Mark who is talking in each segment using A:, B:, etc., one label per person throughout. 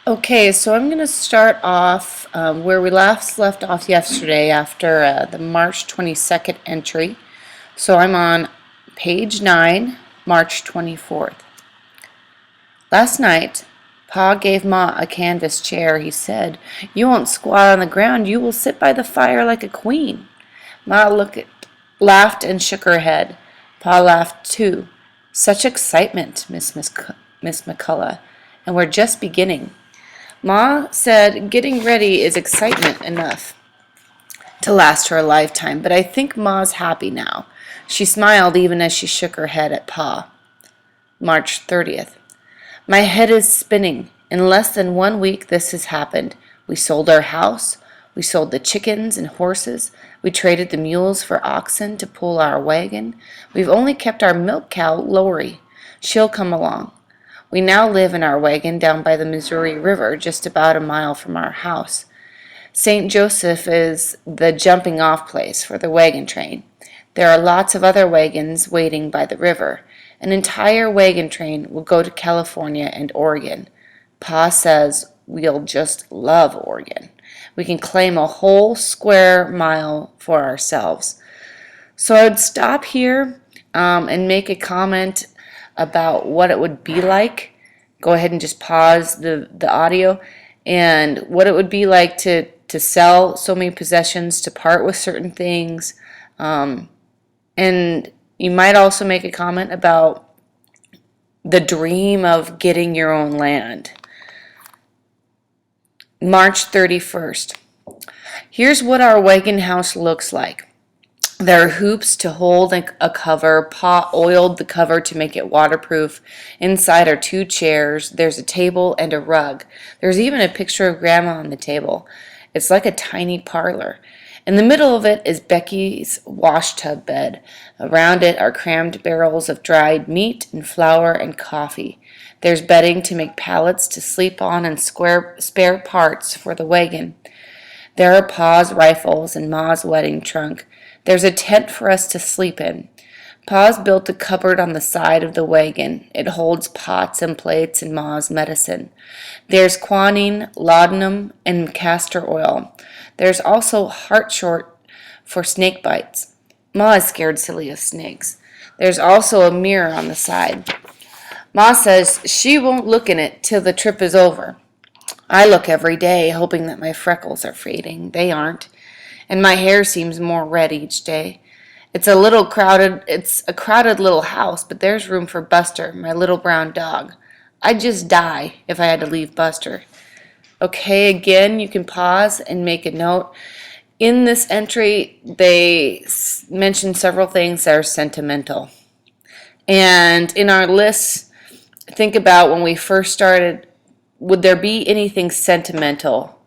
A: Okay, so I'm going to start off where we last left off yesterday after the March 22nd entry. So I'm on page 9, March 24th. Last night, Pa gave Ma a canvas chair. He said, "You won't squat on the ground. You will sit by the fire like a queen." Laughed and shook her head. Pa laughed too. "Such excitement, Miss McCullough, and we're just beginning." Ma said getting ready is excitement enough to last her a lifetime, but I think Ma's happy now. She smiled even as she shook her head at Pa. March 30th. My head is spinning. In less than 1 week this has happened. We sold our house. We sold the chickens and horses. We traded the mules for oxen to pull our wagon. We've only kept our milk cow, Lori. She'll come along. We now live in our wagon down by the Missouri River, just about a mile from our house. St. Joseph is the jumping-off place for the wagon train. There are lots of other wagons waiting by the river. An entire wagon train will go to California and Oregon. Pa says we'll just love Oregon. We can claim a whole square mile for ourselves. So I would stop here and make a comment about what it would be like. Go ahead and just pause the audio, and what it would be like to sell so many possessions, to part with certain things. And you might also make a comment about the dream of getting your own land. March 31st. Here's what our wagon house looks like. There are hoops to hold a cover. Pa oiled the cover to make it waterproof. Inside are 2 chairs. There's a table and a rug. There's even a picture of Grandma on the table. It's like a tiny parlor. In the middle of it is Becky's washtub bed. Around it are crammed barrels of dried meat and flour and coffee. There's bedding to make pallets to sleep on and spare parts for the wagon. There are Pa's rifles and Ma's wedding trunk. There's a tent for us to sleep in. Pa's built a cupboard on the side of the wagon. It holds pots and plates and Ma's medicine. There's quinine, laudanum, and castor oil. There's also hartshort for snake bites. Ma is scared silly of snakes. There's also a mirror on the side. Ma says she won't look in it till the trip is over. I look every day, hoping that my freckles are fading. They aren't. And my hair seems more red each day. It's a crowded little house, but there's room for Buster, my little brown dog. I'd just die if I had to leave Buster. Okay, again, you can pause and make a note. In this entry, they mention several things that are sentimental. And in our lists, think about when we first started, would there be anything sentimental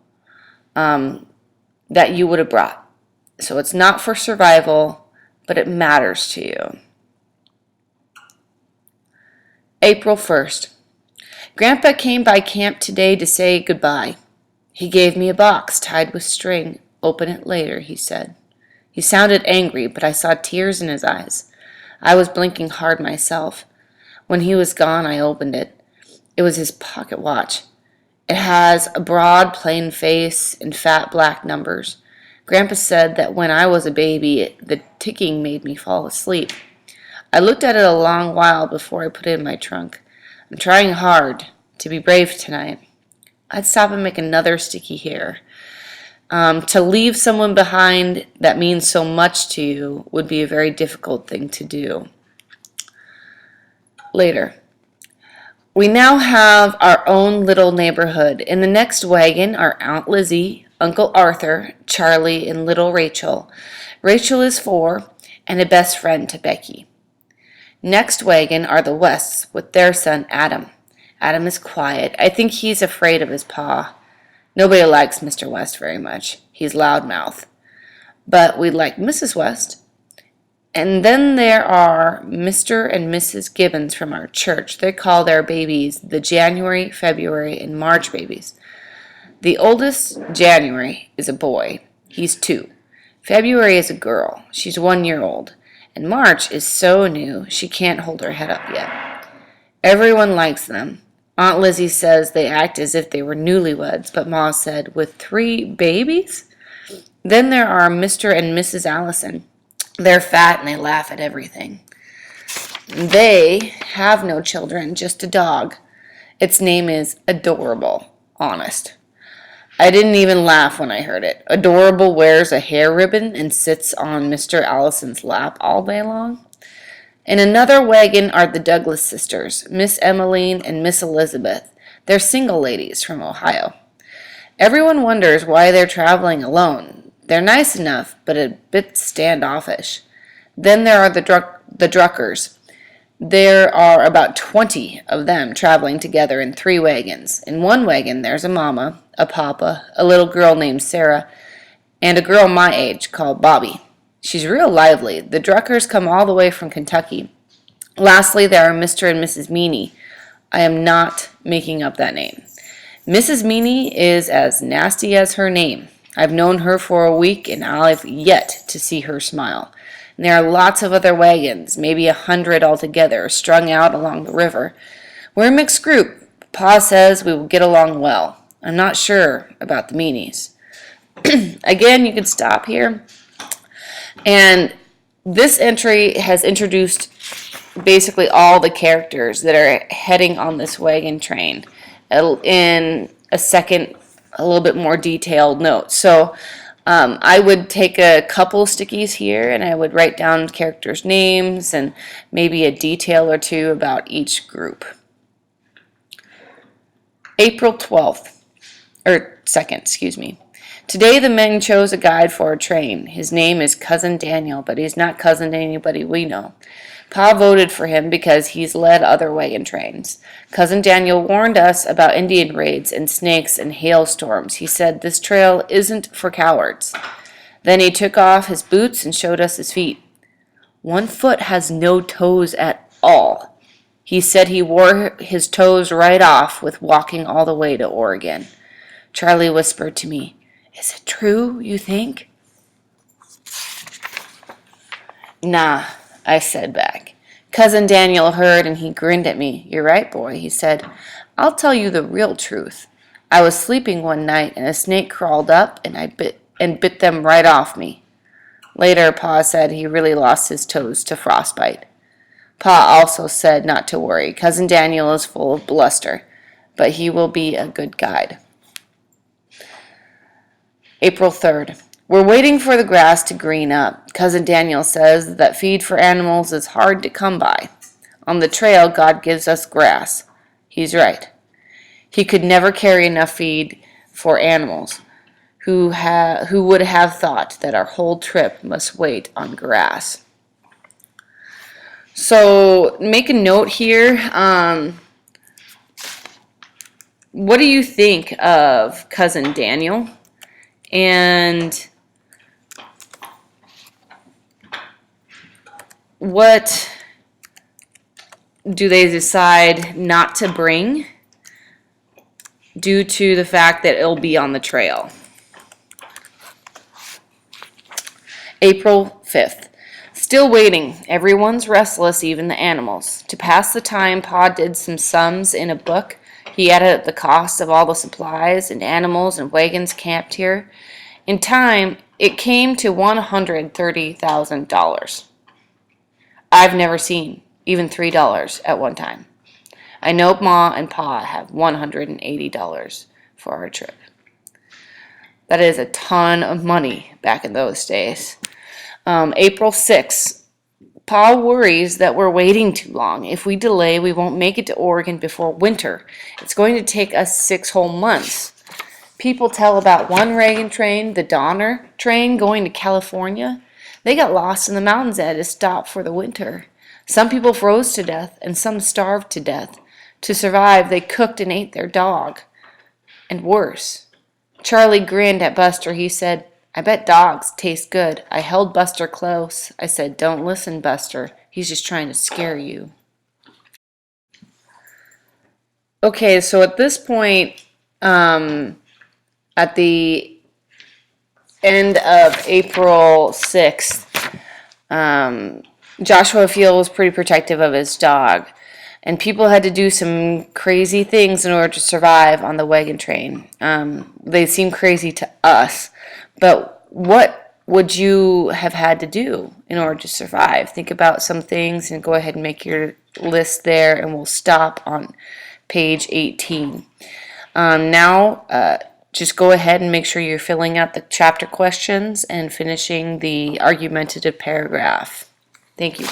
A: that you would have brought? So it's not for survival, but it matters to you. April 1st. Grandpa came by camp today to say goodbye. He gave me a box tied with string. Open it later, he said. He sounded angry, but I saw tears in his eyes. I was blinking hard myself. When he was gone, I opened it. It was his pocket watch. It has a broad, plain face and fat black numbers. Grandpa said that when I was a baby, the ticking made me fall asleep. I looked at it a long while before I put it in my trunk. I'm trying hard to be brave tonight. I'd stop and make another sticky hair. To leave someone behind that means so much to you would be a very difficult thing to do. Later. We now have our own little neighborhood. In the next wagon are Aunt Lizzie, Uncle Arthur, Charlie, and little Rachel. Rachel is 4 and a best friend to Becky. Next wagon are the Wests with their son Adam. Adam is quiet. I think he's afraid of his pa. Nobody likes Mr. West very much. He's loudmouth. But we like Mrs. West. And then there are Mr. and Mrs. Gibbons from our church. They call their babies the January, February, and March babies. The oldest, January, is a boy. He's 2. February is a girl. She's 1 year old. And March is so new she can't hold her head up yet. Everyone likes them. Aunt Lizzie says they act as if they were newlyweds, but Ma said, with 3 babies? Then there are Mr. and Mrs. Allison. They're fat and they laugh at everything. They have no children, just a dog. Its name is Adorable, honest. I didn't even laugh when I heard it. Adorable wears a hair ribbon and sits on Mr. Allison's lap all day long. In another wagon are the Douglas sisters, Miss Emmeline and Miss Elizabeth. They're single ladies from Ohio. Everyone wonders why they're traveling alone. They're nice enough, but a bit standoffish. Then there are the Druckers. There are about 20 of them traveling together in 3 wagons. In one wagon there's a mama, a papa, a little girl named Sarah, and a girl my age called Bobby. She's real lively. The Druckers come all the way from Kentucky. Lastly, there are Mr. and Mrs. Meany. I am not making up that name. Mrs. Meany is as nasty as her name. I've known her for a week, and I've yet to see her smile. And there are lots of other wagons, maybe 100 altogether, strung out along the river. We're a mixed group. Pa says we will get along well. I'm not sure about the Meanies. Again, you can stop here. And this entry has introduced basically all the characters that are heading on this wagon train in a second, a little bit more detailed note. So I would take a couple stickies here and I would write down characters' names and maybe a detail or two about each group. April 12th, or 2nd, excuse me. Today the men chose a guide for our train. His name is Cousin Daniel, but he's not cousin to anybody we know. Pa voted for him because he's led other wagon trains. Cousin Daniel warned us about Indian raids and snakes and hailstorms. He said this trail isn't for cowards. Then he took off his boots and showed us his feet. One foot has no toes at all. He said he wore his toes right off with walking all the way to Oregon. Charlie whispered to me, "Is it true, you think?" "Nah," I said back. Cousin Daniel heard and he grinned at me. "You're right, boy," he said. "I'll tell you the real truth. I was sleeping one night and a snake crawled up and bit them right off me." Later, Pa said he really lost his toes to frostbite. Pa also said not to worry. Cousin Daniel is full of bluster, but he will be a good guide. April 3rd. We're waiting for the grass to green up. Cousin Daniel says that feed for animals is hard to come by. On the trail, God gives us grass. He's right. He could never carry enough feed for animals. Who would have thought that our whole trip must wait on grass? So make a note here. What do you think of Cousin Daniel? And what do they decide not to bring due to the fact that it'll be on the trail? April 5th. Still waiting. Everyone's restless, even the animals. To pass the time, Pa did some sums in a book. He added up the cost of all the supplies and animals and wagons camped here. In time, it came to $130,000. I've never seen even $3 at one time. I know Ma and Pa have $180 for our trip. That is a ton of money back in those days. April 6th. Pa worries that we're waiting too long. If we delay, we won't make it to Oregon before winter. It's going to take us 6 whole months. People tell about one wagon train, the Donner train, going to California. They got lost in the mountains and had to stop for the winter. Some people froze to death and some starved to death. To survive, they cooked and ate their dog. And worse. Charlie grinned at Buster. He said, "I bet dogs taste good." I held Buster close. I said, "Don't listen, Buster. He's just trying to scare you." Okay, so at this point, at the end of April 6th, Joshua feels pretty protective of his dog. And people had to do some crazy things in order to survive on the wagon train. They seem crazy to us, but what would you have had to do in order to survive? Think about some things and go ahead and make your list there, and we'll stop on page 18. Now, just go ahead and make sure you're filling out the chapter questions and finishing the argumentative paragraph. Thank you.